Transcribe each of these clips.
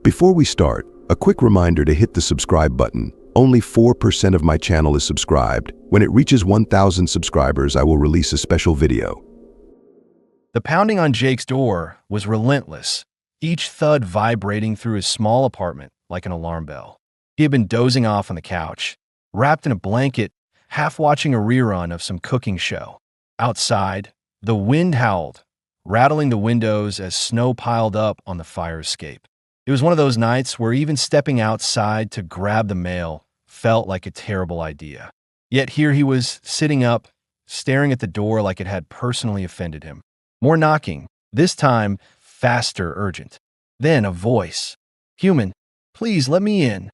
Before we start, a quick reminder to hit the subscribe button. Only 4% of my channel is subscribed. When it reaches 1,000 subscribers, I will release a special video. The pounding on Jake's door was relentless, each thud vibrating through his small apartment like an alarm bell. He had been dozing off on the couch, wrapped in a blanket, half watching a rerun of some cooking show. Outside, the wind howled, rattling the windows as snow piled up on the fire escape. It was one of those nights where even stepping outside to grab the mail felt like a terrible idea. Yet here he was, sitting up, staring at the door like it had personally offended him. More knocking, this time faster, urgent. Then a voice. "Human, please let me in."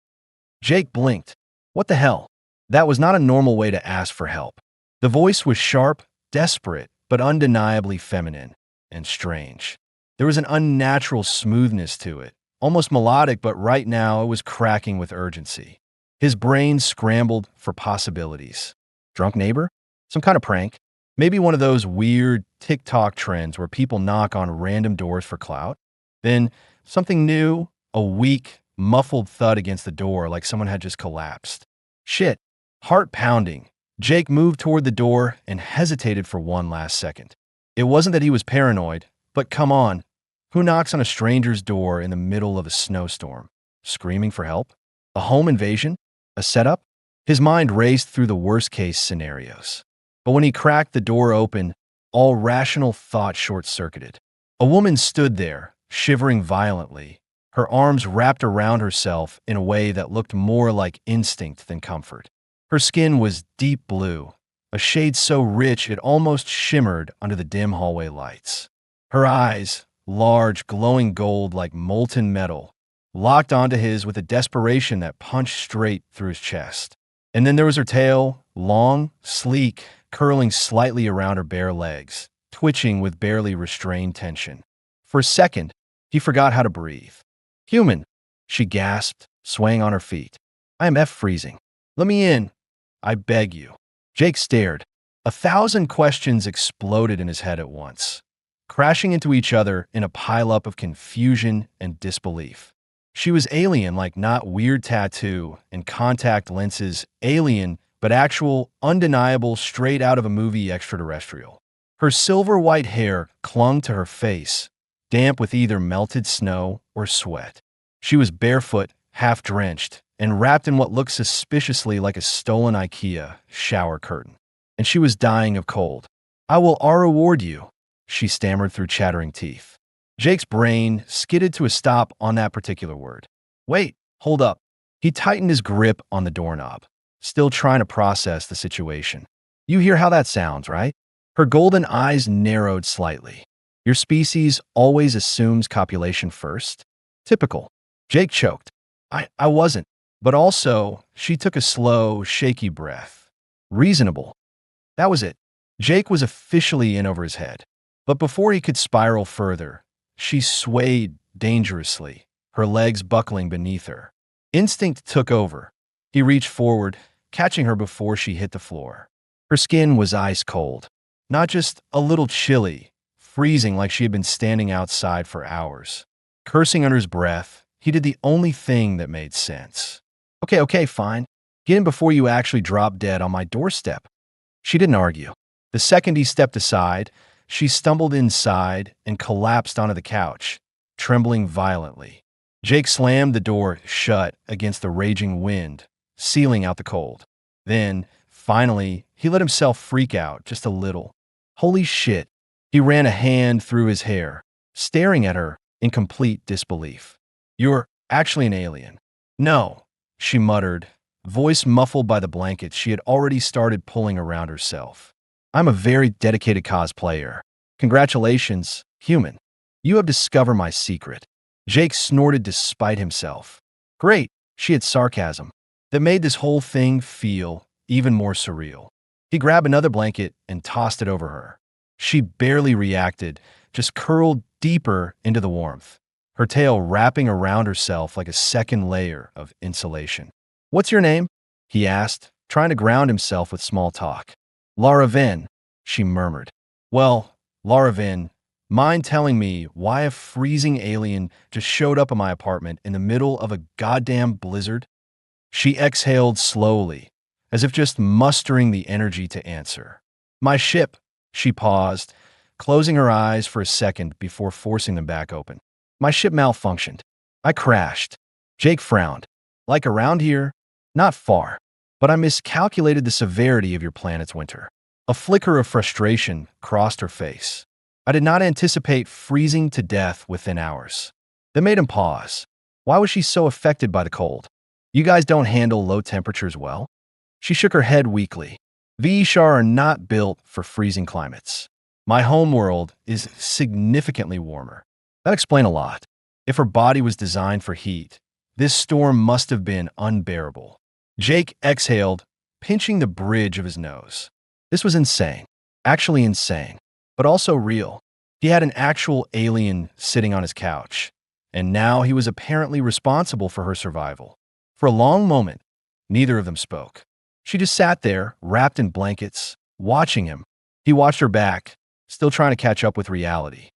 Jake blinked. What the hell? That was not a normal way to ask for help. The voice was sharp, desperate, but undeniably feminine and strange. There was an unnatural smoothness to it, almost melodic, but right now it was cracking with urgency. His brain scrambled for possibilities. Drunk neighbor? Some kind of prank? Maybe one of those weird TikTok trends where people knock on random doors for clout? Then something new, a weak, muffled thud against the door like someone had just collapsed. Shit. Heart pounding. Jake moved toward the door and hesitated for one last second. It wasn't that he was paranoid, but come on. Who knocks on a stranger's door in the middle of a snowstorm? Screaming for help? A home invasion? A setup? His mind raced through the worst-case scenarios. But when he cracked the door open, all rational thought short-circuited. A woman stood there, shivering violently, her arms wrapped around herself in a way that looked more like instinct than comfort. Her skin was deep blue, a shade so rich it almost shimmered under the dim hallway lights. Her eyes, large, glowing gold like molten metal, locked onto his with a desperation that punched straight through his chest. And then there was her tail, long, sleek, curling slightly around her bare legs, twitching with barely restrained tension. For a second, he forgot how to breathe. "Human," she gasped, swaying on her feet. "I am freezing. Let me in. I beg you." Jake stared. 1,000 questions exploded in his head at once, crashing into each other in a pileup of confusion and disbelief. She was alien, like not weird tattoo and contact lenses, alien, but actual, undeniable, straight out of a movie extraterrestrial. Her silver-white hair clung to her face, damp with either melted snow or sweat. She was barefoot, half-drenched, and wrapped in what looked suspiciously like a stolen IKEA shower curtain. And she was dying of cold. "I will reward you," she stammered through chattering teeth. Jake's brain skidded to a stop on that particular word. "Wait, hold up." He tightened his grip on the doorknob, still trying to process the situation. "You hear how that sounds, right?" Her golden eyes narrowed slightly. "Your species always assumes copulation first?" "Typical." Jake choked. I wasn't. But also, she took a slow, shaky breath. "Reasonable." That was it. Jake was officially in over his head. But before he could spiral further, she swayed dangerously, her legs buckling beneath her. Instinct took over. He reached forward, catching her before she hit the floor. Her skin was ice cold, not just a little chilly, freezing like she had been standing outside for hours. Cursing under his breath, he did the only thing that made sense. Okay, fine. Get in before you actually drop dead on my doorstep." She didn't argue. The second he stepped aside, she stumbled inside and collapsed onto the couch, trembling violently. Jake slammed the door shut against the raging wind, sealing out the cold. Then, finally, he let himself freak out just a little. Holy shit. He ran a hand through his hair, staring at her in complete disbelief. "You're actually an alien." "No," she muttered, voice muffled by the blanket she had already started pulling around herself. "I'm a very dedicated cosplayer. Congratulations, human. You have discovered my secret." Jake snorted despite himself. "Great," she had sarcasm that made this whole thing feel even more surreal. He grabbed another blanket and tossed it over her. She barely reacted, just curled deeper into the warmth, her tail wrapping around herself like a second layer of insulation. "What's your name?" he asked, trying to ground himself with small talk. "Lara Vin," she murmured. "Well, Lara Vin, Mind telling me why a freezing alien just showed up in my apartment in the middle of a goddamn blizzard? She exhaled slowly, as if just mustering the energy to answer. My ship, she paused, closing her eyes for a second before forcing them back open. My ship malfunctioned. I crashed. Jake frowned. Like around here? Not far. But I miscalculated the severity of your planet's winter. A flicker of frustration crossed her face. I did not anticipate freezing to death within hours. That made him pause. Why was she so affected by the cold? You guys don't handle low temperatures well? She shook her head weakly. VHR are not built for freezing climates. My homeworld is significantly warmer. That explained a lot. If her body was designed for heat, this storm must have been unbearable. Jake exhaled, pinching the bridge of his nose. This was insane. Actually insane, but also real. He had an actual alien sitting on his couch, and now he was apparently responsible for her survival. For a long moment, neither of them spoke. She just sat there, wrapped in blankets, watching him. He watched her back, still trying to catch up with reality.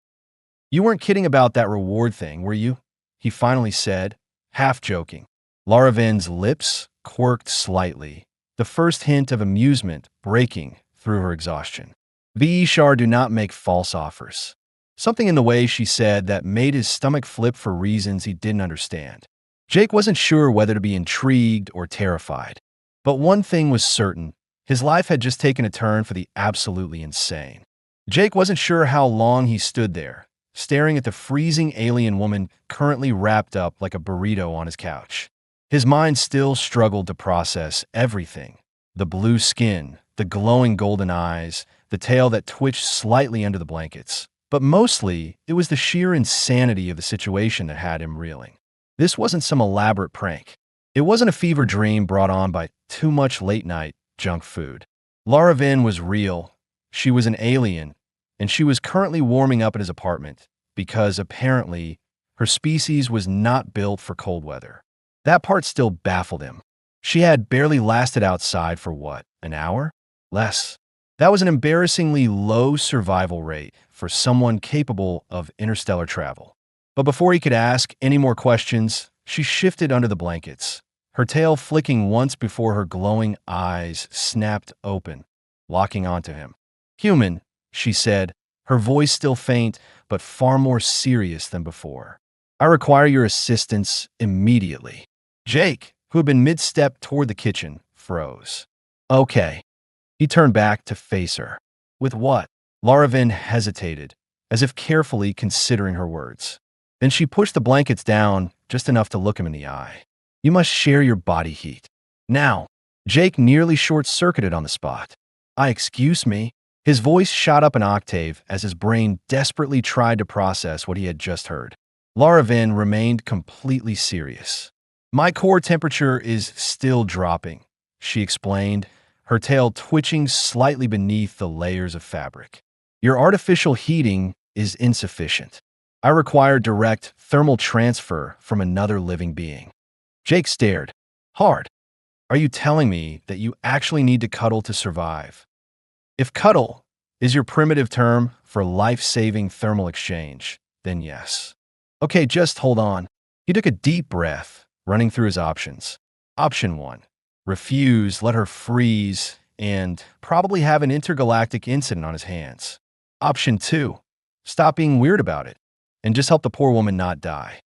You weren't kidding about that reward thing, were you? He finally said, half joking. Laravin's lips quirked slightly, the first hint of amusement breaking through her exhaustion. VHR do not make false offers. Something in the way she said that made his stomach flip for reasons he didn't understand. Jake wasn't sure whether to be intrigued or terrified. But one thing was certain, his life had just taken a turn for the absolutely insane. Jake wasn't sure how long he stood there, staring at the freezing alien woman currently wrapped up like a burrito on his couch. His mind still struggled to process everything. The blue skin, the glowing golden eyes, the tail that twitched slightly under the blankets. But mostly, it was the sheer insanity of the situation that had him reeling. This wasn't some elaborate prank. It wasn't a fever dream brought on by too much late-night junk food. Laravin was real. She was an alien, and she was currently warming up in his apartment because, apparently, her species was not built for cold weather. That part still baffled him. She had barely lasted outside for what, an hour? Less. That was an embarrassingly low survival rate for someone capable of interstellar travel. But before he could ask any more questions, she shifted under the blankets, her tail flicking once before her glowing eyes snapped open, locking onto him. Human, she said, her voice still faint, but far more serious than before. I require your assistance immediately. Jake, who had been mid-step toward the kitchen, froze. Okay. He turned back to face her. With what? Laravin hesitated, as if carefully considering her words. Then she pushed the blankets down just enough to look him in the eye. You must share your body heat. Now. Jake nearly short-circuited on the spot. Excuse me. His voice shot up an octave as his brain desperately tried to process what he had just heard. Laravin remained completely serious. My core temperature is still dropping, she explained, her tail twitching slightly beneath the layers of fabric. Your artificial heating is insufficient. I require direct thermal transfer from another living being. Jake stared. Hard. Are you telling me that you actually need to cuddle to survive? If cuddle is your primitive term for life-saving thermal exchange, then yes. Okay, just hold on. He took a deep breath, running through his options. Option 1. Refuse, let her freeze, and probably have an intergalactic incident on his hands. Option 2. Stop being weird about it, and just help the poor woman not die.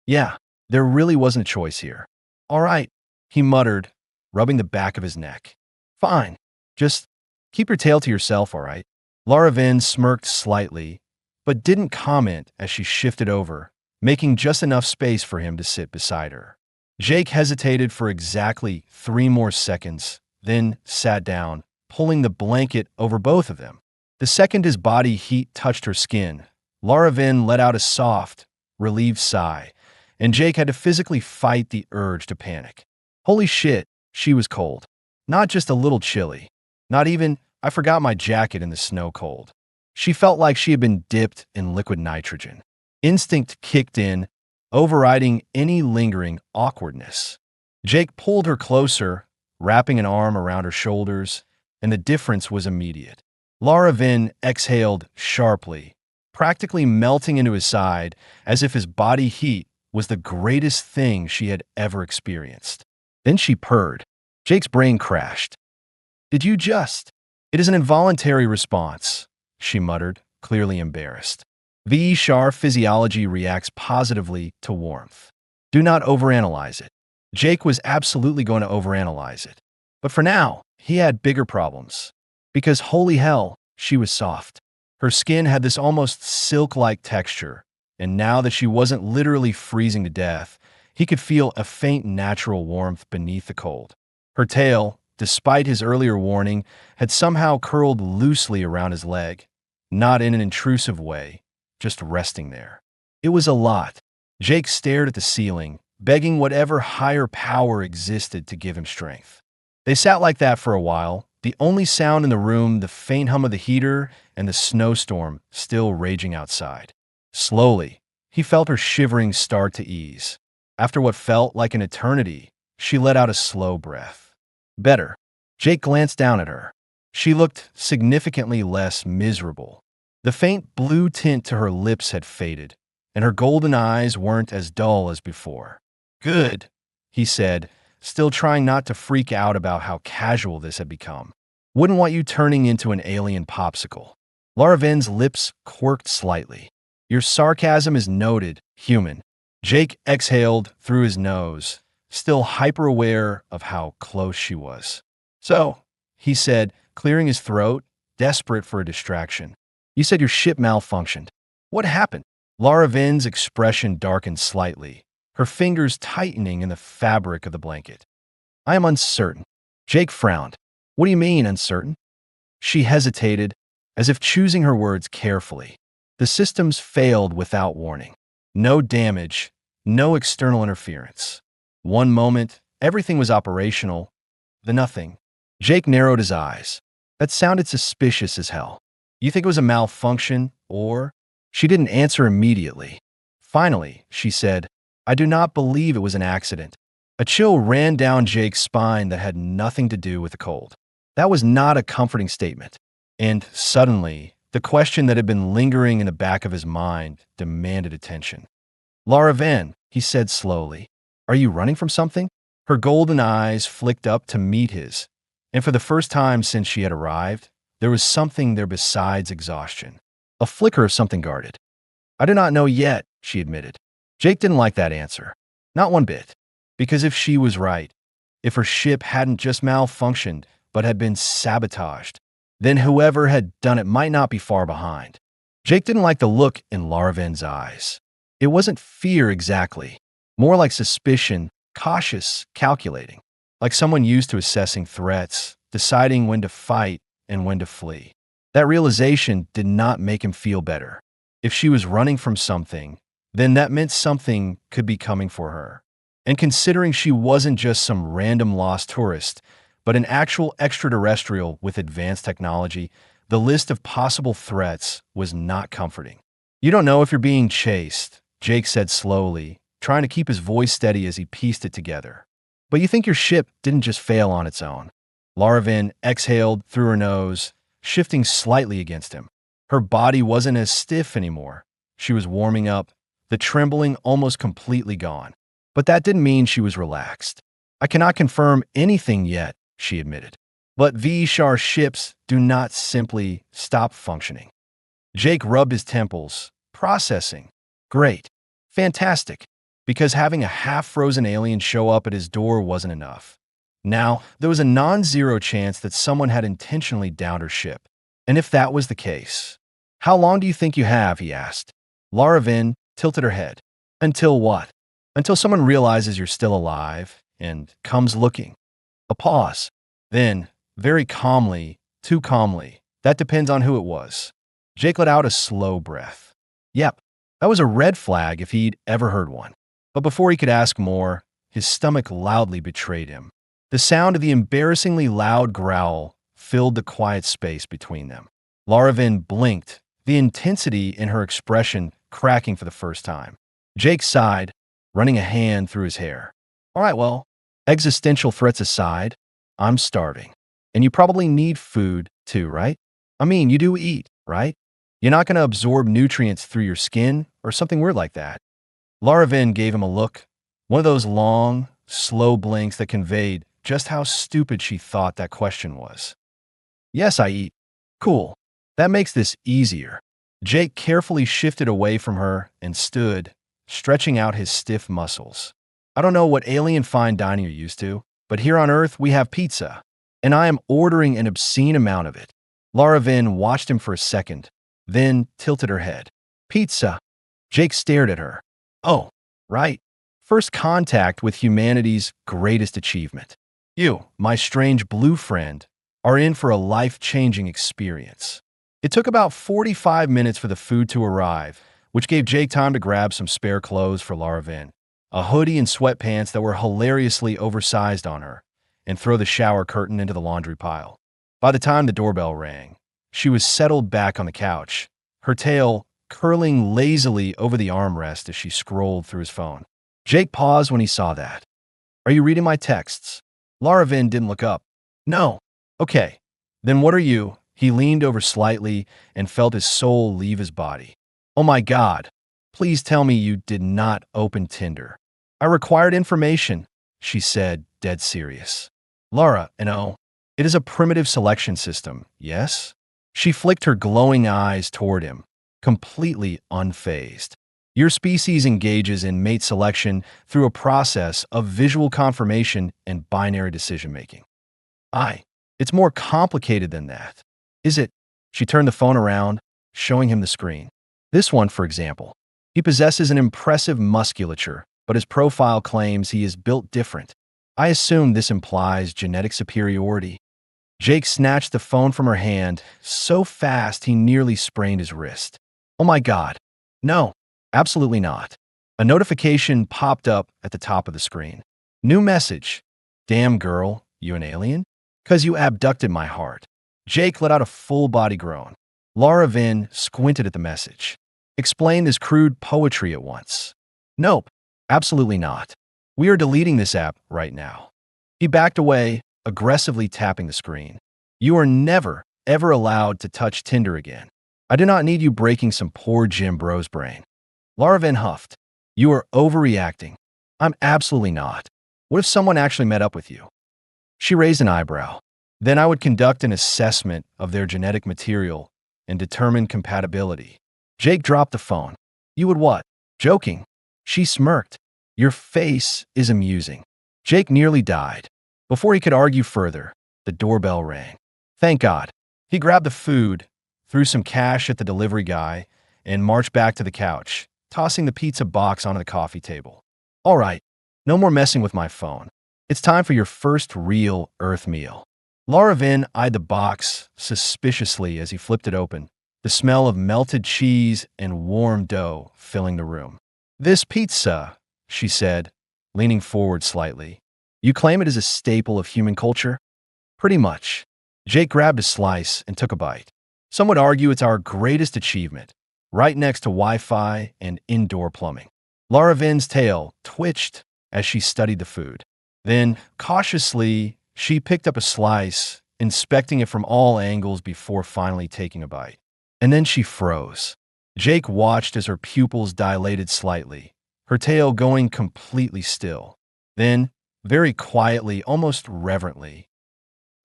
Yeah, there really wasn't a choice here. All right, he muttered, rubbing the back of his neck. Fine, just keep your tail to yourself, all right? Laravin smirked slightly, but didn't comment as she shifted over, making just enough space for him to sit beside her. Jake hesitated for exactly 3 more seconds, then sat down, pulling the blanket over both of them. The second his body heat touched her skin, Laravin let out a soft, relieved sigh, and Jake had to physically fight the urge to panic. Holy shit, she was cold. Not just a little chilly. Not even, I forgot my jacket in the snow cold. She felt like she had been dipped in liquid nitrogen. Instinct kicked in, overriding any lingering awkwardness. Jake pulled her closer, wrapping an arm around her shoulders, and the difference was immediate. Laravin exhaled sharply, practically melting into his side as if his body heat was the greatest thing she had ever experienced. Then she purred. Jake's brain crashed. Did you just? It is an involuntary response, she muttered, clearly embarrassed. VE-SHAR physiology reacts positively to warmth. Do not overanalyze it. Jake was absolutely going to overanalyze it. But for now, he had bigger problems. Because holy hell, she was soft. Her skin had this almost silk-like texture, and now that she wasn't literally freezing to death, he could feel a faint natural warmth beneath the cold. Her tail, despite his earlier warning, had somehow curled loosely around his leg, not in an intrusive way, just resting there. It was a lot. Jake stared at the ceiling, begging whatever higher power existed to give him strength. They sat like that for a while, the only sound in the room the faint hum of the heater and the snowstorm still raging outside. Slowly, he felt her shivering start to ease. After what felt like an eternity, she let out a slow breath. Better. Jake glanced down at her. She looked significantly less miserable. The faint blue tint to her lips had faded, and her golden eyes weren't as dull as before. Good, he said, still trying not to freak out about how casual this had become. Wouldn't want you turning into an alien popsicle. Laraven's lips quirked slightly. Your sarcasm is noted, human. Jake exhaled through his nose, still hyper-aware of how close she was. So, he said, clearing his throat, desperate for a distraction. You said your ship malfunctioned. What happened? Laraven's expression darkened slightly, her fingers tightening in the fabric of the blanket. I am uncertain. Jake frowned. What do you mean, uncertain? She hesitated, as if choosing her words carefully. The systems failed without warning. No damage, no external interference. One moment, everything was operational, the nothing. Jake narrowed his eyes. That sounded suspicious as hell. You think it was a malfunction, or? She didn't answer immediately. Finally, she said, I do not believe it was an accident. A chill ran down Jake's spine that had nothing to do with the cold. That was not a comforting statement. And suddenly, the question that had been lingering in the back of his mind demanded attention. Laraven, he said slowly, are you running from something? Her golden eyes flicked up to meet his, and for the first time since she had arrived, there was something there besides exhaustion. A flicker of something guarded. I do not know yet, she admitted. Jake didn't like that answer. Not one bit. Because if she was right, if her ship hadn't just malfunctioned, but had been sabotaged, then whoever had done it might not be far behind. Jake didn't like the look in Laraven's eyes. It wasn't fear exactly, more like suspicion, cautious, calculating, like someone used to assessing threats, deciding when to fight and when to flee. That realization did not make him feel better. If she was running from something, then that meant something could be coming for her. And considering she wasn't just some random lost tourist, but an actual extraterrestrial with advanced technology, the list of possible threats was not comforting. You don't know if you're being chased, Jake said slowly, trying to keep his voice steady as he pieced it together. But you think your ship didn't just fail on its own. Laraven exhaled through her nose, shifting slightly against him. Her body wasn't as stiff anymore. She was warming up, the trembling almost completely gone. But that didn't mean she was relaxed. I cannot confirm anything yet, she admitted. But VE-SHAR ships do not simply stop functioning. Jake rubbed his temples, processing. Great. Fantastic. Because having a half-frozen alien show up at his door wasn't enough. Now, there was a non-zero chance that someone had intentionally downed her ship. And if that was the case, how long do you think you have, he asked. Laraven tilted her head. Until what? Until someone realizes you're still alive and comes looking. A pause. Then, very calmly, too calmly, that depends on who it was. Jake let out a slow breath. Yep, that was a red flag if he'd ever heard one. But before he could ask more, his stomach loudly betrayed him. The sound of the embarrassingly loud growl filled the quiet space between them. Laraven blinked, the intensity in her expression cracking for the first time. Jake sighed, running a hand through his hair. All right, well, existential threats aside, I'm starving. And you probably need food too, right? I mean, you do eat, right? You're not going to absorb nutrients through your skin or something weird like that. Laravin gave him a look, one of those long, slow blinks that conveyed just how stupid she thought that question was. Yes, I eat. Cool. That makes this easier. Jake carefully shifted away from her and stood, stretching out his stiff muscles. I don't know what alien fine dining you're used to, but here on Earth we have pizza, and I am ordering an obscene amount of it. Laravin watched him for a second, then tilted her head. Pizza. Jake stared at her. Oh, right. First contact with humanity's greatest achievement. You, my strange blue friend, are in for a life-changing experience. It took about 45 minutes for the food to arrive, which gave Jake time to grab some spare clothes for Laravin, a hoodie and sweatpants that were hilariously oversized on her, and throw the shower curtain into the laundry pile. By the time the doorbell rang, she was settled back on the couch, her tail curling lazily over the armrest as she scrolled through his phone. Jake paused when he saw that. Are you reading my texts? Laravin didn't look up. No. Okay. Then what are you? He leaned over slightly and felt his soul leave his body. Oh my God. Please tell me you did not open Tinder. I required information, she said, dead serious. Laura, no. It is a primitive selection system, yes? She flicked her glowing eyes toward him, completely unfazed. Your species engages in mate selection through a process of visual confirmation and binary decision-making. It's more complicated than that. Is it? She turned the phone around, showing him the screen. This one, for example. He possesses an impressive musculature, but his profile claims he is built different. I assume this implies genetic superiority. Jake snatched the phone from her hand so fast he nearly sprained his wrist. Oh my God. No, absolutely not. A notification popped up at the top of the screen. New message. Damn girl, you an alien? 'Cause you abducted my heart. Jake let out a full-body groan. Laravin squinted at the message. Explain this crude poetry at once. Nope, absolutely not. We are deleting this app right now. He backed away, aggressively tapping the screen. You are never, ever allowed to touch Tinder again. I do not need you breaking some poor Jim Bro's brain. Laravin huffed. You are overreacting. I'm absolutely not. What if someone actually met up with you? She raised an eyebrow. Then I would conduct an assessment of their genetic material and determine compatibility. Jake dropped the phone. You would what? Joking. She smirked. Your face is amusing. Jake nearly died. Before he could argue further, the doorbell rang. Thank God. He grabbed the food, threw some cash at the delivery guy, and marched back to the couch, tossing the pizza box onto the coffee table. All right, no more messing with my phone. It's time for your first real Earth meal. Laravin eyed the box suspiciously as he flipped it open, the smell of melted cheese and warm dough filling the room. This pizza, she said, leaning forward slightly. You claim it is a staple of human culture? Pretty much. Jake grabbed a slice and took a bite. Some would argue it's our greatest achievement, right next to Wi-Fi and indoor plumbing. Laravin's tail twitched as she studied the food. Then, cautiously, she picked up a slice, inspecting it from all angles before finally taking a bite. And then she froze. Jake watched as her pupils dilated slightly, her tail going completely still. Then, very quietly, almost reverently,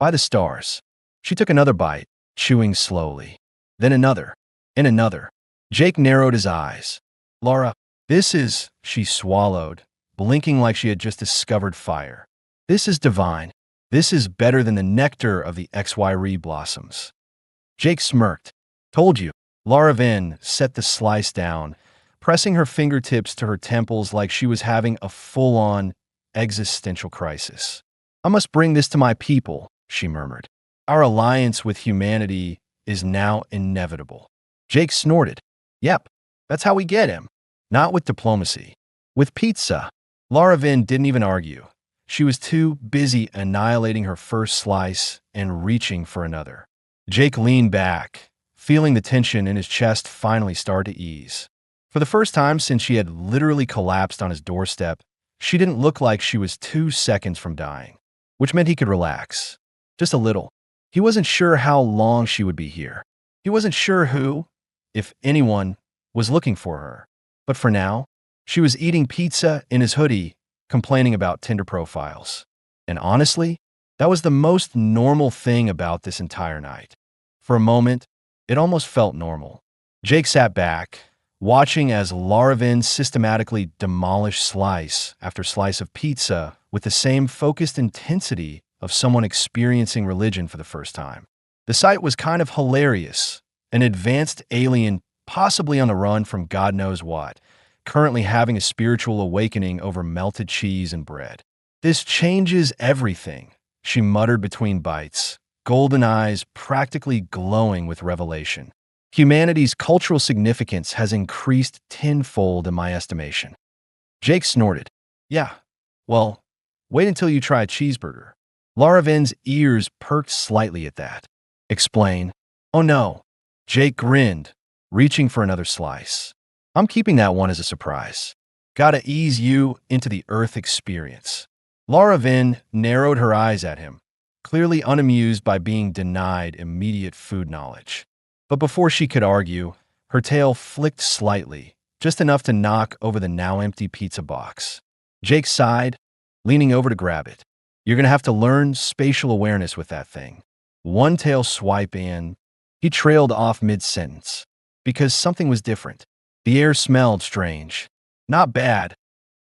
by the stars, she took another bite, chewing slowly. Then another, and another. Jake narrowed his eyes. Laura, this is, she swallowed, blinking like she had just discovered fire. This is divine. This is better than the nectar of the HFY blossoms. Jake smirked. Told you. Laravin set the slice down, pressing her fingertips to her temples like she was having a full-on existential crisis. I must bring this to my people, she murmured. Our alliance with humanity is now inevitable. Jake snorted. Yep, that's how we get him. Not with diplomacy. With pizza. Laravin didn't even argue. She was too busy annihilating her first slice and reaching for another. Jake leaned back, feeling the tension in his chest finally start to ease. For the first time since she had literally collapsed on his doorstep, she didn't look like she was 2 seconds from dying, which meant he could relax. Just a little. He wasn't sure how long she would be here. He wasn't sure who, if anyone was looking for her. But for now, she was eating pizza in his hoodie, complaining about Tinder profiles. And honestly, that was the most normal thing about this entire night. For a moment, it almost felt normal. Jake sat back, watching as Laravin systematically demolished slice after slice of pizza with the same focused intensity of someone experiencing religion for the first time. The sight was kind of hilarious. An advanced alien, possibly on the run from God knows what, currently having a spiritual awakening over melted cheese and bread. "This changes everything," she muttered between bites, golden eyes practically glowing with revelation. "Humanity's cultural significance has increased tenfold in my estimation." Jake snorted. "Yeah, well, wait until you try a cheeseburger." Laravin's ears perked slightly at that. "Explain." "Oh no." Jake grinned, reaching for another slice. "I'm keeping that one as a surprise. Gotta ease you into the Earth experience." Laravin narrowed her eyes at him, clearly unamused by being denied immediate food knowledge. But before she could argue, her tail flicked slightly, just enough to knock over the now-empty pizza box. Jake sighed, leaning over to grab it. "You're gonna have to learn spatial awareness with that thing." One tail swipe and he trailed off mid-sentence, because something was different. The air smelled strange. Not bad,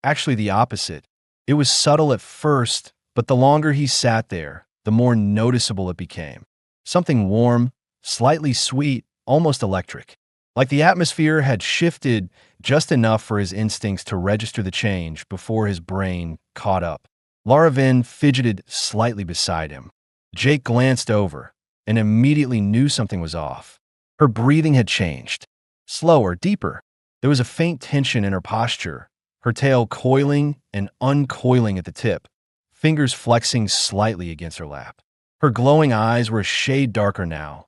actually the opposite. It was subtle at first, but the longer he sat there, the more noticeable it became. Something warm, slightly sweet, almost electric. Like the atmosphere had shifted just enough for his instincts to register the change before his brain caught up. Laravin fidgeted slightly beside him. Jake glanced over and immediately knew something was off. Her breathing had changed. Slower, deeper. There was a faint tension in her posture, her tail coiling and uncoiling at the tip, fingers flexing slightly against her lap. Her glowing eyes were a shade darker now,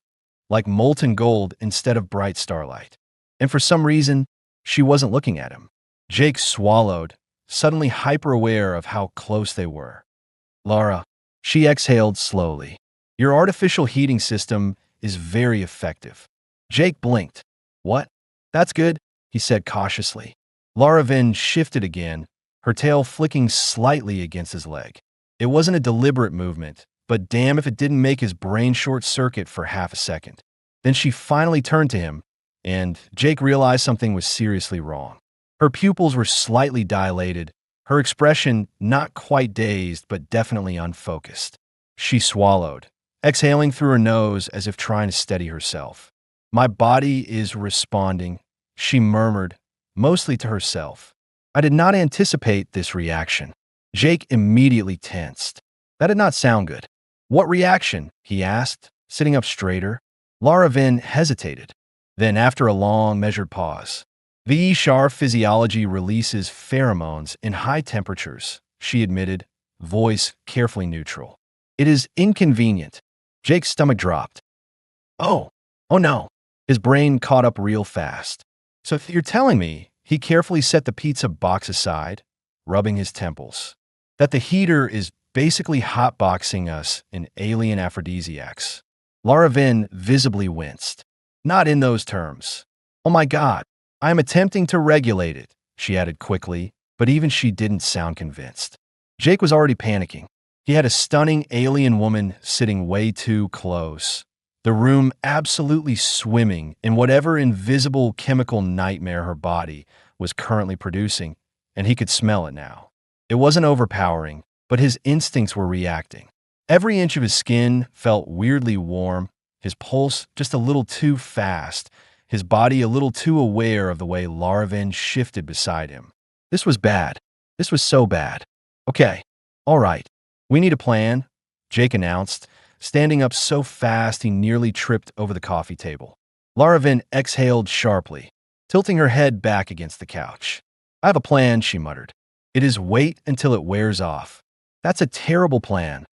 like molten gold instead of bright starlight. And for some reason, she wasn't looking at him. Jake swallowed, suddenly hyper-aware of how close they were. "Lara," she exhaled slowly. "Your artificial heating system is very effective." Jake blinked. "What?" "That's good," he said cautiously. Laravin shifted again, her tail flicking slightly against his leg. It wasn't a deliberate movement, but damn if it didn't make his brain short-circuit for half a second. Then she finally turned to him, and Jake realized something was seriously wrong. Her pupils were slightly dilated, her expression not quite dazed but definitely unfocused. She swallowed, exhaling through her nose as if trying to steady herself. "My body is responding," she murmured, mostly to herself. I did not anticipate this reaction. Jake immediately tensed. That did not sound good. "What reaction?" he asked, sitting up straighter. Laravin hesitated. Then, after a long, measured pause, "The Ishar physiology releases pheromones in high temperatures," she admitted, voice carefully neutral. "It is inconvenient." Jake's stomach dropped. Oh, oh no. His brain caught up real fast. "So if you're telling me," he carefully set the pizza box aside, rubbing his temples, "that the heater is basically hotboxing us in alien aphrodisiacs." Laravin visibly winced. "Not in those terms." "Oh my God, I am attempting to regulate it," she added quickly, but even she didn't sound convinced. Jake was already panicking. He had a stunning alien woman sitting way too close, the room absolutely swimming in whatever invisible chemical nightmare her body was currently producing, and he could smell it now. It wasn't overpowering, but his instincts were reacting. Every inch of his skin felt weirdly warm, his pulse just a little too fast, his body a little too aware of the way Laravin shifted beside him. This was bad. This was so bad. "Okay, all right, we need a plan," Jake announced, standing up so fast he nearly tripped over the coffee table. Laravin exhaled sharply, tilting her head back against the couch. "I have a plan," she muttered. "It is wait until it wears off." "That's a terrible plan."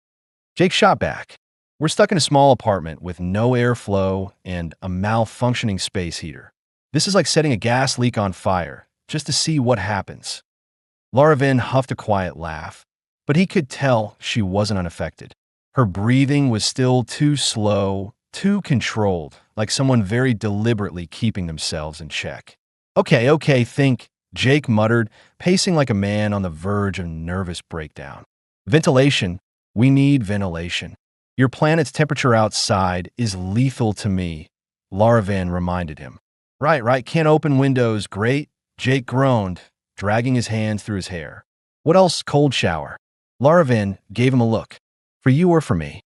Jake shot back. "We're stuck in a small apartment with no airflow and a malfunctioning space heater. This is like setting a gas leak on fire, just to see what happens." Laravin huffed a quiet laugh, but he could tell she wasn't unaffected. Her breathing was still too slow, too controlled, like someone very deliberately keeping themselves in check. Okay, think, Jake muttered, pacing like a man on the verge of nervous breakdown. Ventilation. We need ventilation. Your planet's temperature outside is lethal to me, Laravan reminded him. Right, can't open windows, great, Jake groaned, dragging his hands through his hair. What else? Cold shower. Laravan gave him a look. For you or for me?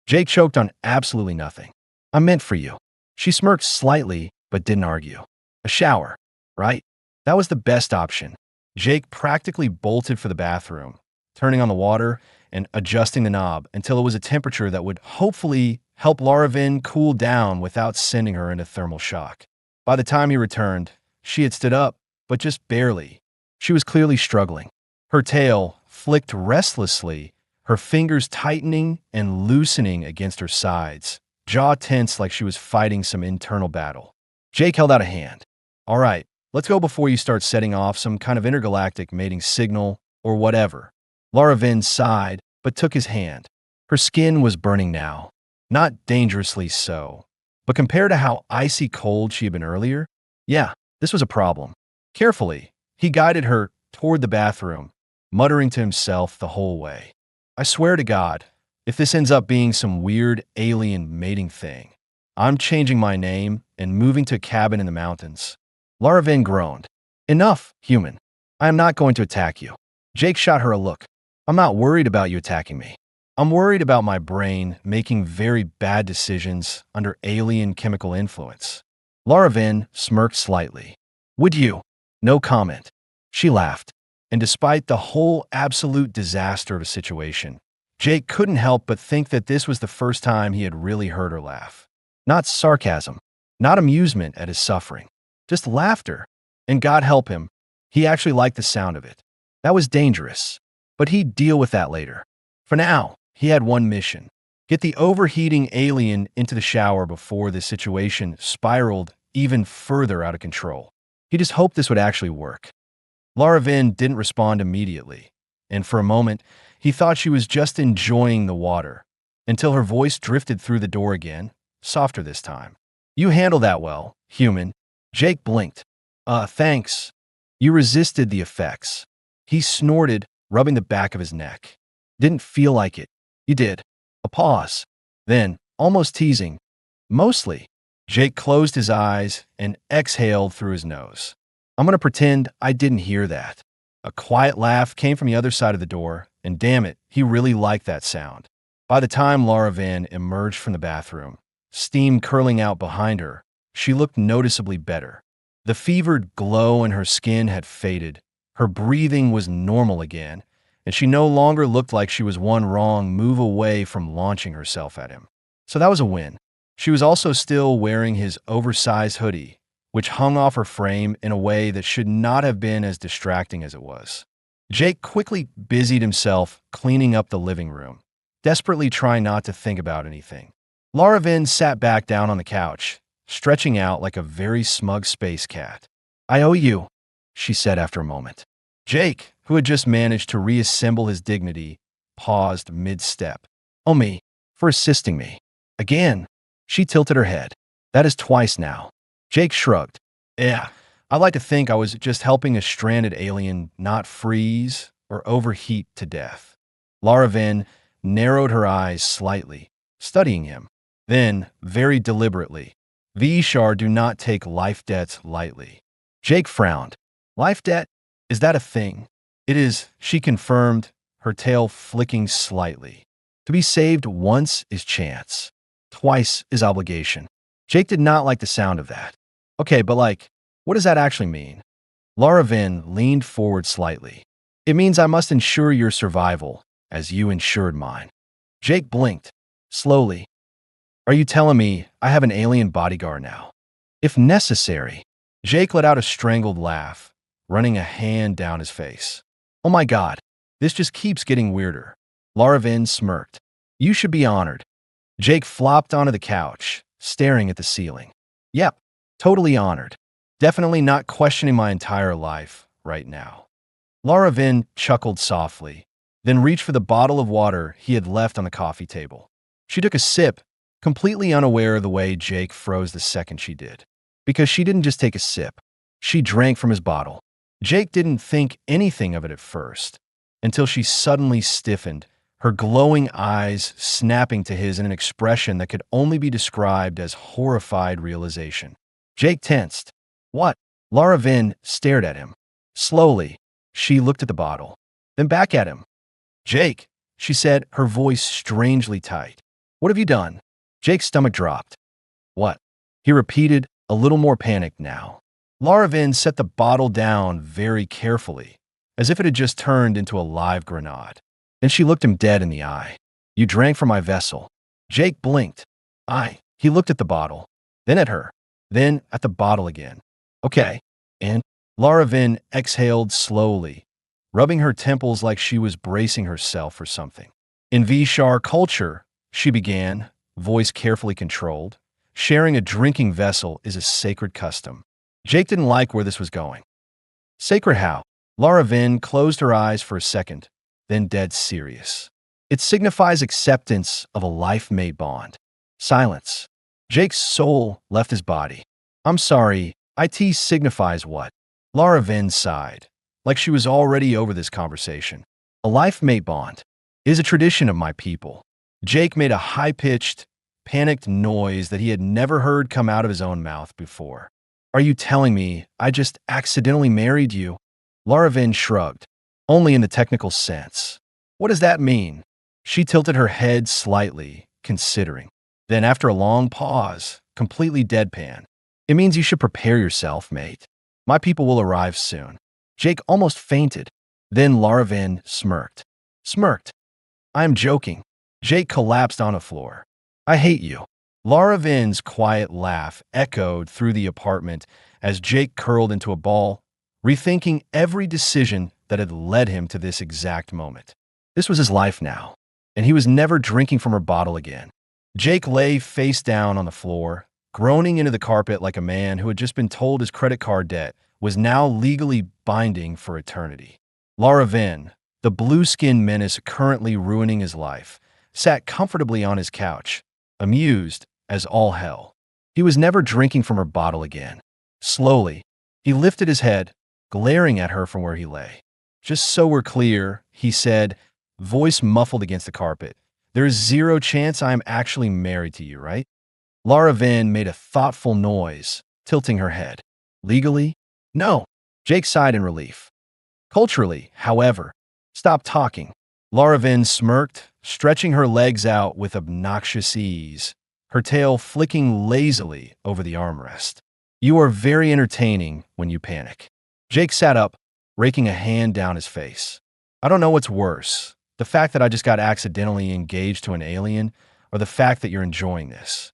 Jake choked on absolutely nothing. I meant for you. She smirked slightly, but didn't argue. A shower, right? That was the best option. Jake practically bolted for the bathroom, turning on the water and adjusting the knob until it was a temperature that would hopefully help Laravan cool down without sending her into thermal shock. By the time he returned, she had stood up, but just barely. She was clearly struggling. Her tail flicked restlessly, her fingers tightening and loosening against her sides, jaw tense like she was fighting some internal battle. Jake held out a hand. All right, let's go before you start setting off some kind of intergalactic mating signal or whatever. Laravan sighed, but took his hand. Her skin was burning now. Not dangerously so, but compared to how icy cold she had been earlier, yeah, this was a problem. Carefully, he guided her toward the bathroom, muttering to himself the whole way. I swear to God, if this ends up being some weird alien mating thing, I'm changing my name and moving to a cabin in the mountains. Laravan groaned. Enough, human. I am not going to attack you. Jake shot her a look. I'm not worried about you attacking me. I'm worried about my brain making very bad decisions under alien chemical influence. Laravan smirked slightly. Would you? No comment. She laughed. And despite the whole absolute disaster of a situation, Jake couldn't help but think that this was the first time he had really heard her laugh. Not sarcasm, not amusement at his suffering, just laughter. And God help him, he actually liked the sound of it. That was dangerous, but he'd deal with that later. For now, he had one mission: get the overheating alien into the shower before the situation spiraled even further out of control. He just hoped this would actually work. Laravan didn't respond immediately, and for a moment, he thought she was just enjoying the water, until her voice drifted through the door again, softer this time. You handle that well, human. Jake blinked. Thanks. You resisted the effects. He snorted, rubbing the back of his neck. Didn't feel like it. You did. A pause. Then, almost teasing, mostly. Jake closed his eyes and exhaled through his nose. I'm going to pretend I didn't hear that. A quiet laugh came from the other side of the door, and damn it, he really liked that sound. By the time Laravan emerged from the bathroom, steam curling out behind her, she looked noticeably better. The fevered glow in her skin had faded, her breathing was normal again, and she no longer looked like she was one wrong move away from launching herself at him. So that was a win. She was also still wearing his oversized hoodie, which hung off her frame in a way that should not have been as distracting as it was. Jake quickly busied himself cleaning up the living room, desperately trying not to think about anything. Laravan sat back down on the couch, stretching out like a very smug space cat. I owe you, she said after a moment. Jake, who had just managed to reassemble his dignity, paused mid-step. Oh, me, for assisting me. Again, she tilted her head. That is twice now. Jake shrugged. Yeah, I like to think I was just helping a stranded alien not freeze or overheat to death. Laravan narrowed her eyes slightly, studying him. Then, very deliberately, Vishar do not take life debts lightly. Jake frowned. Life debt? Is that a thing? It is, she confirmed, her tail flicking slightly. To be saved once is chance. Twice is obligation. Jake did not like the sound of that. Okay, but what does that actually mean? Laravan leaned forward slightly. It means I must ensure your survival, as you ensured mine. Jake blinked. Slowly. Are you telling me I have an alien bodyguard now? If necessary. Jake let out a strangled laugh, running a hand down his face. Oh my God, this just keeps getting weirder. Laravan smirked. You should be honored. Jake flopped onto the couch, staring at the ceiling. Yep, totally honored. Definitely not questioning my entire life right now. Laravan chuckled softly, then reached for the bottle of water he had left on the coffee table. She took a sip, completely unaware of the way Jake froze the second she did. Because she didn't just take a sip. She drank from his bottle. Jake didn't think anything of it at first, until she suddenly stiffened, her glowing eyes snapping to his in an expression that could only be described as horrified realization. Jake tensed. What? Lara Vin stared at him. Slowly, she looked at the bottle, then back at him. Jake, she said, her voice strangely tight. What have you done? Jake's stomach dropped. What? He repeated, a little more panicked now. Lara Vin set the bottle down very carefully, as if it had just turned into a live grenade. Then she looked him dead in the eye. You drank from my vessel. Jake blinked. He looked at the bottle, then at her, then at the bottle again. Okay. And Lara Vin exhaled slowly, rubbing her temples like she was bracing herself for something. In Vishar culture, she began, voice carefully controlled, sharing a drinking vessel is a sacred custom. Jake didn't like where this was going. Sacred how? Lara Vin closed her eyes for a second, then dead serious. It signifies acceptance of a life-mate bond. Silence. Jake's soul left his body. I'm sorry, it signifies what? Lara Vin sighed, like she was already over this conversation. A life-mate bond is a tradition of my people. Jake made a high-pitched, panicked noise that he had never heard come out of his own mouth before. Are you telling me I just accidentally married you? Lara Vin shrugged. Only in the technical sense. What does that mean? She tilted her head slightly, considering. Then after a long pause, completely deadpan. It means you should prepare yourself, mate. My people will arrive soon. Jake almost fainted. Then Lara Vin smirked. I am joking. Jake collapsed on the floor. I hate you. Lara Vin's quiet laugh echoed through the apartment as Jake curled into a ball, rethinking every decision that had led him to this exact moment. This was his life now, and he was never drinking from her bottle again. Jake lay face down on the floor, groaning into the carpet like a man who had just been told his credit card debt was now legally binding for eternity. Lara Vin, the blue-skinned menace currently ruining his life, sat comfortably on his couch, amused as all hell. He was never drinking from her bottle again. Slowly, he lifted his head, glaring at her from where he lay. Just so we're clear, he said, voice muffled against the carpet. There is zero chance I am actually married to you, right? Lara Vin made a thoughtful noise, tilting her head. Legally? No. Jake sighed in relief. Culturally, however, stop talking. Lara Vin smirked, stretching her legs out with obnoxious ease, her tail flicking lazily over the armrest. You are very entertaining when you panic. Jake sat up, raking a hand down his face. I don't know what's worse, the fact that I just got accidentally engaged to an alien, or the fact that you're enjoying this.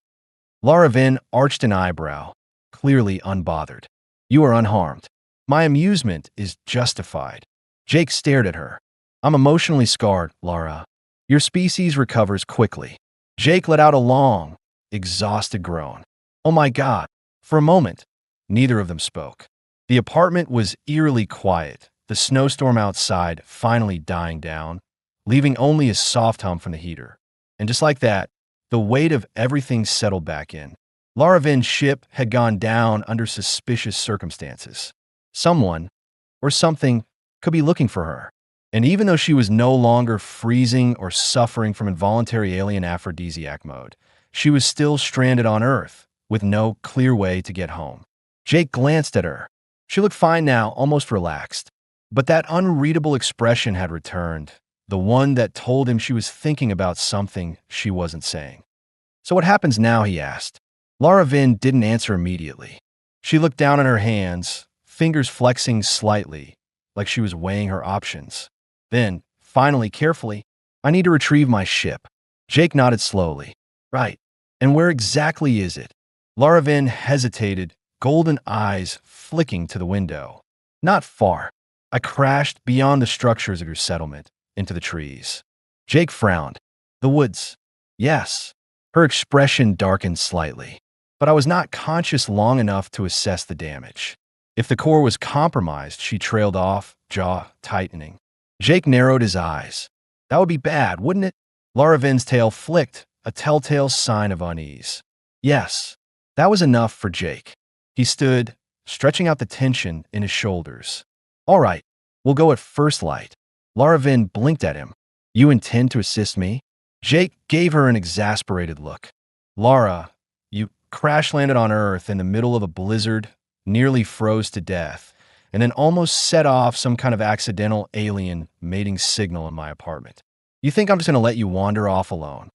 Lara Vin arched an eyebrow, clearly unbothered. You are unharmed. My amusement is justified. Jake stared at her. I'm emotionally scarred, Lara. Your species recovers quickly. Jake let out a long, exhausted groan. Oh my God. For a moment, neither of them spoke. The apartment was eerily quiet, the snowstorm outside finally dying down, leaving only a soft hum from the heater. And just like that, the weight of everything settled back in. Lara Vin's ship had gone down under suspicious circumstances. Someone, or something, could be looking for her. And even though she was no longer freezing or suffering from involuntary alien aphrodisiac mode, she was still stranded on Earth, with no clear way to get home. Jake glanced at her. She looked fine now, almost relaxed. But that unreadable expression had returned, the one that told him she was thinking about something she wasn't saying. So what happens now, he asked. Lara Vin didn't answer immediately. She looked down at her hands, fingers flexing slightly, like she was weighing her options. Then, finally, carefully, I need to retrieve my ship. Jake nodded slowly. Right. And where exactly is it? Lara Vin hesitated, golden eyes flicking to the window. Not far. I crashed beyond the structures of your settlement, into the trees. Jake frowned. The woods. Yes. Her expression darkened slightly. But I was not conscious long enough to assess the damage. If the core was compromised, she trailed off, jaw tightening. Jake narrowed his eyes. That would be bad, wouldn't it? Lara Vin's tail flicked, a telltale sign of unease. Yes, that was enough for Jake. He stood, stretching out the tension in his shoulders. All right, we'll go at first light. Laravin blinked at him. You intend to assist me? Jake gave her an exasperated look. Lara, you crash-landed on Earth in the middle of a blizzard, nearly froze to death, and then almost set off some kind of accidental alien mating signal in my apartment. You think I'm just going to let you wander off alone?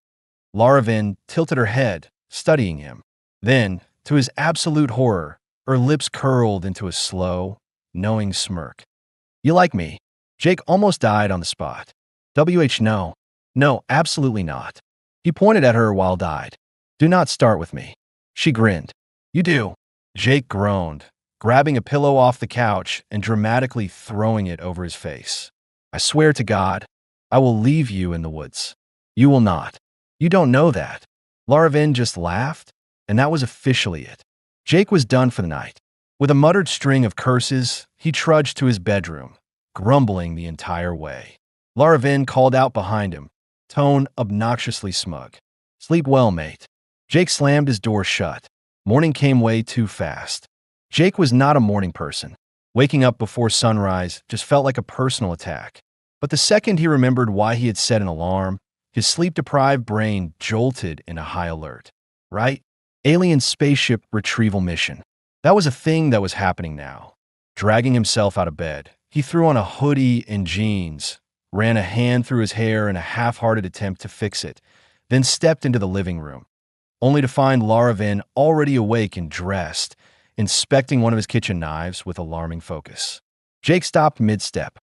Laravin tilted her head, studying him. Then, to his absolute horror, her lips curled into a slow, knowing smirk. You like me? Jake almost died on the spot. No. No, absolutely not. He pointed at her while died. Do not start with me. She grinned. You do. Jake groaned, grabbing a pillow off the couch and dramatically throwing it over his face. I swear to God, I will leave you in the woods. You will not. You don't know that. Laravin just laughed, and that was officially it. Jake was done for the night. With a muttered string of curses, he trudged to his bedroom, grumbling the entire way. Laravin called out behind him, tone obnoxiously smug. Sleep well, mate. Jake slammed his door shut. Morning came way too fast. Jake was not a morning person. Waking up before sunrise just felt like a personal attack. But the second he remembered why he had set an alarm, his sleep-deprived brain jolted in a high alert. Right? Alien spaceship retrieval mission. That was a thing that was happening now. Dragging himself out of bed, he threw on a hoodie and jeans, ran a hand through his hair in a half-hearted attempt to fix it, then stepped into the living room, only to find Laravin already awake and dressed, inspecting one of his kitchen knives with alarming focus. Jake stopped mid-step.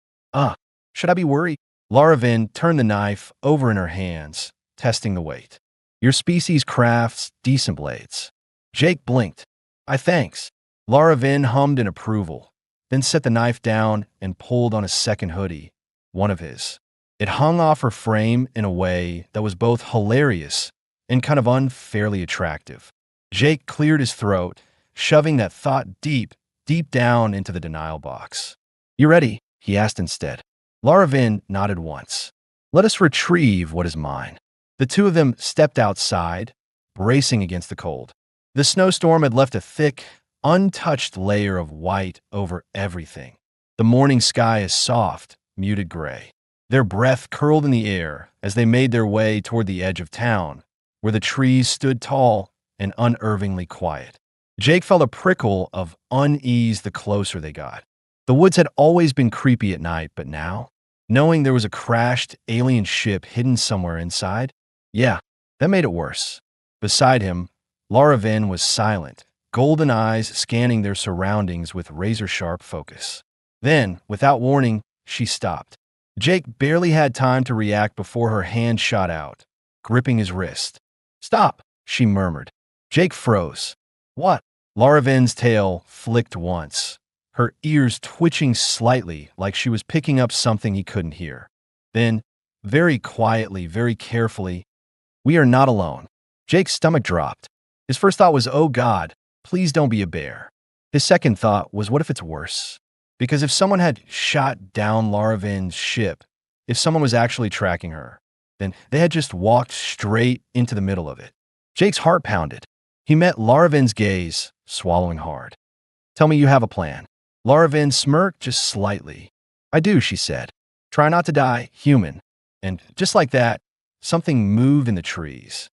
Should I be worried? Laravin turned the knife over in her hands, testing the weight. Your species crafts decent blades. Jake blinked. Thanks. Laravin hummed in approval, then set the knife down and pulled on a second hoodie, one of his. It hung off her frame in a way that was both hilarious and kind of unfairly attractive. Jake cleared his throat, shoving that thought deep down into the denial box. You ready? He asked instead. Laravin nodded once. Let us retrieve what is mine. The two of them stepped outside, bracing against the cold. The snowstorm had left a thick, untouched layer of white over everything. The morning sky is soft, muted gray. Their breath curled in the air as they made their way toward the edge of town, where the trees stood tall and unervingly quiet. Jake felt a prickle of unease the closer they got. The woods had always been creepy at night, but now, knowing there was a crashed alien ship hidden somewhere inside, that made it worse. Beside him, Laravin was silent, golden eyes scanning their surroundings with razor-sharp focus. Then, without warning, she stopped. Jake barely had time to react before her hand shot out, gripping his wrist. Stop, she murmured. Jake froze. What? Laravin's tail flicked once, her ears twitching slightly like she was picking up something he couldn't hear. Then, very quietly, very carefully, we are not alone. Jake's stomach dropped. His first thought was, oh God, please don't be a bear. His second thought was, what if it's worse? Because if someone had shot down Laravin's ship, if someone was actually tracking her, then they had just walked straight into the middle of it. Jake's heart pounded. He met Laravin's gaze, swallowing hard. Tell me you have a plan. Laravin smirked just slightly. I do, she said. Try not to die, human. And just like that, something moved in the trees.